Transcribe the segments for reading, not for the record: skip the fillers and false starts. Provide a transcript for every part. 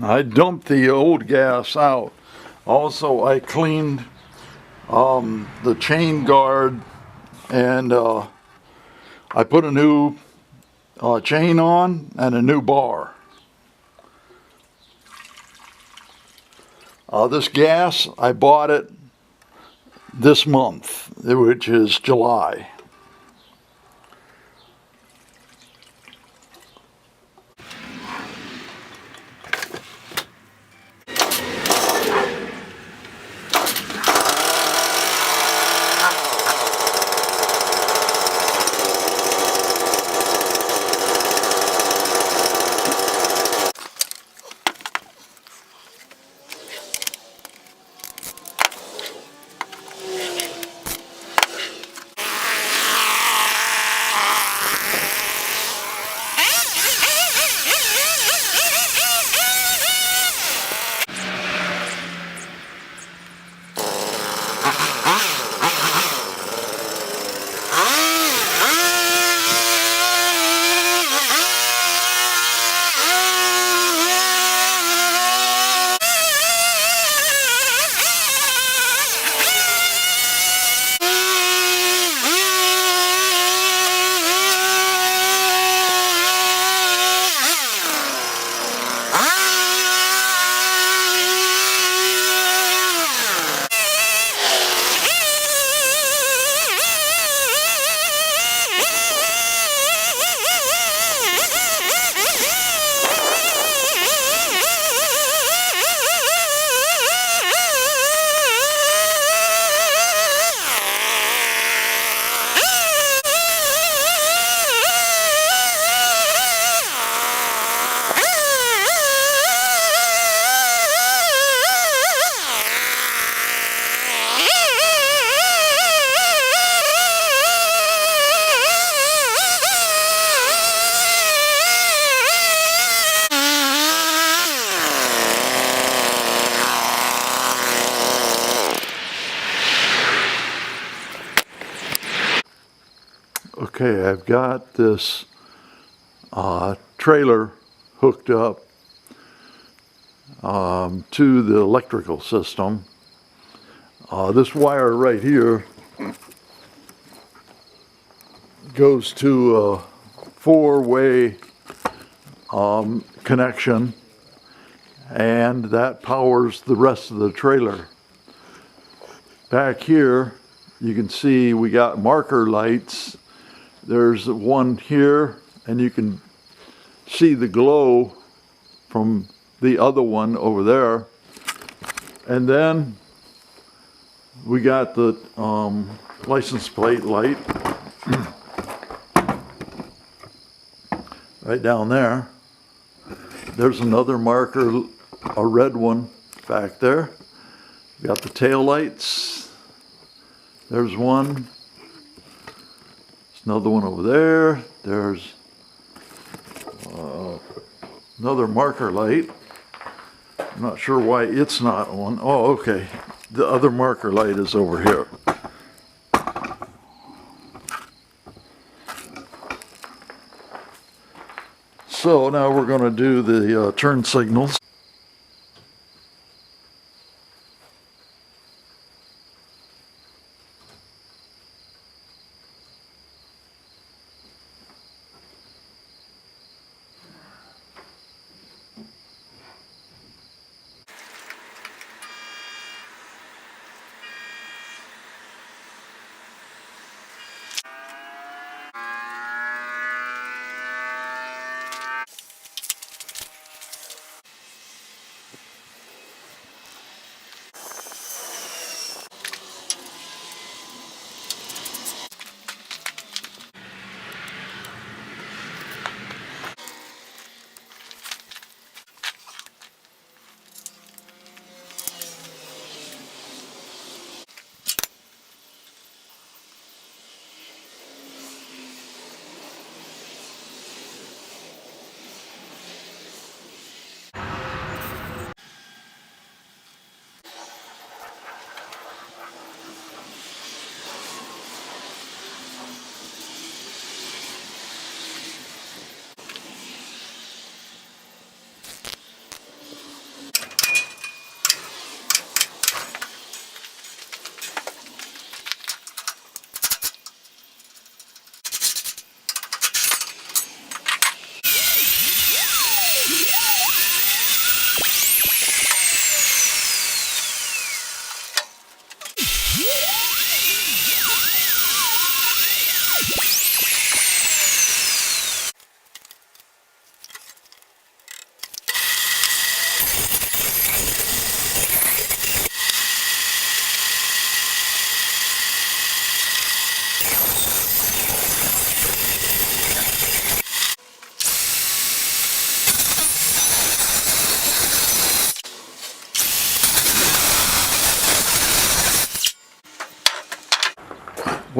I dumped the old gas out. Also, I cleaned the chain guard, and I put a new chain on and a new bar. This gas, I bought it this month, which is July. Okay, I've got this trailer hooked up to the electrical system. This wire right here goes to a four-way connection, and that powers the rest of the trailer. Back here you can see we got marker lights. There's one here, and you can see the glow from the other one over there. And then we got the license plate light right down there. There's another marker, a red one back there. We got the tail lights. There's one. There's another one over there. There's another marker light. I'm not sure why it's not on. Oh, okay. The other marker light is over here. So now we're going to do the turn signals.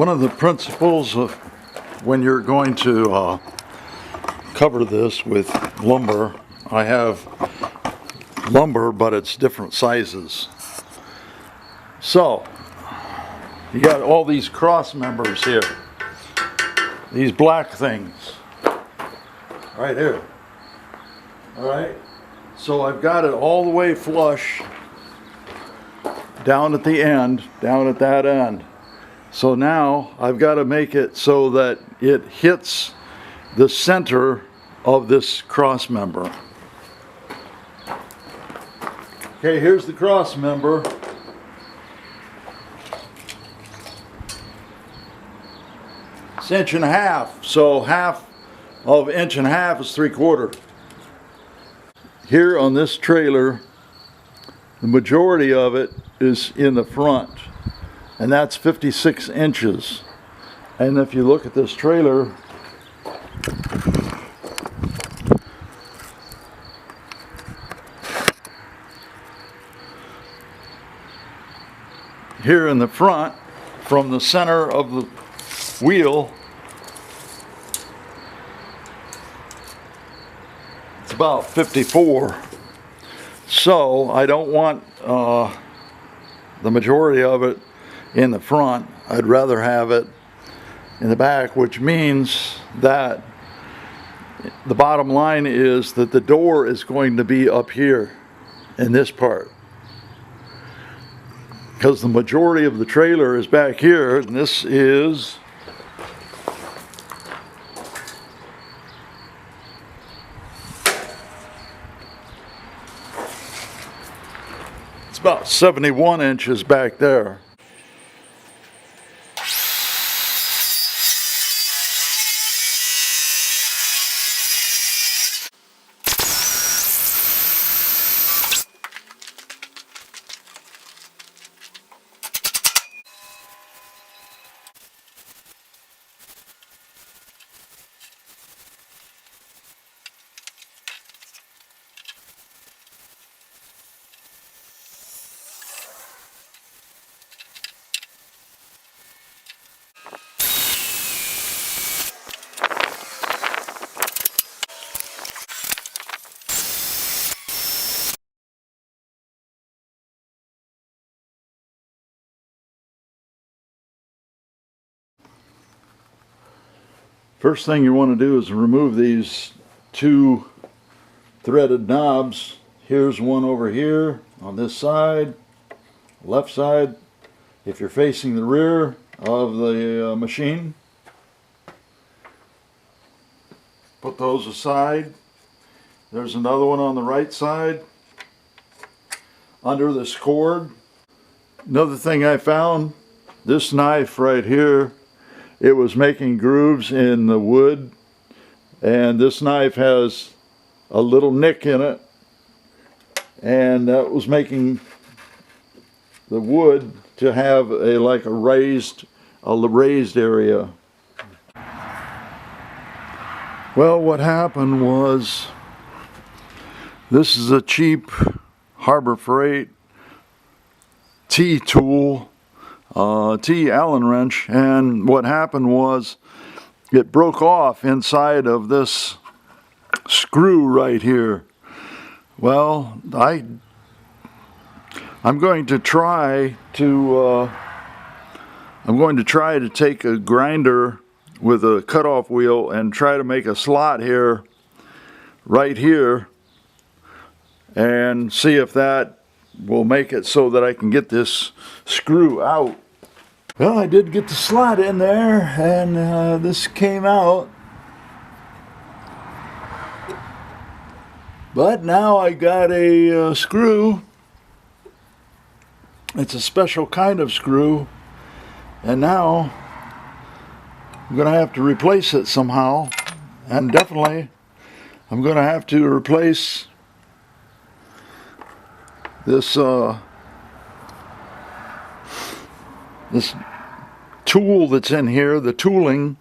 One of the principles of when you're going to cover this with lumber, I have lumber, but it's different sizes. So, you got all these cross members here. These black things. Right here. Alright? So I've got it all the way flush down at the end, down at that end. So now I've got to make it so that it hits the center of this cross member. Okay, here's the cross member. It's 1.5 inches, so half of 1.5 inches is 3/4. Here on this trailer, the majority of it is in the front, and that's 56 inches. And if you look at this trailer, here in the front, from the center of the wheel, it's about 54. So I don't want the majority of it in the front. I'd rather have it in the back, which means that the bottom line is that the door is going to be up here in this part, because the majority of the trailer is back here, and this is about 71 inches back there. First thing you want to do is remove these 2 threaded knobs. Here's one over here on this side, left side, if you're facing the rear of the machine. Put those aside. There's another one on the right side under this cord. Another thing I found, this knife right here, it was making grooves in the wood, and this knife has a little nick in it, and that was making the wood to have like a raised area. Well, what happened was, this is a cheap Harbor Freight T-tool, T-Allen wrench, and what happened was it broke off inside of this screw right here. Well, I'm going to try to take a grinder with a cutoff wheel and try to make a slot here, right here, and see if that will make it so that I can get this screw out. Well, I did get the slot in there, and this came out. But now I got a screw. It's a special kind of screw, and now I'm going to have to replace it somehow, and definitely I'm going to have to replace this this tool that's in here, the tooling,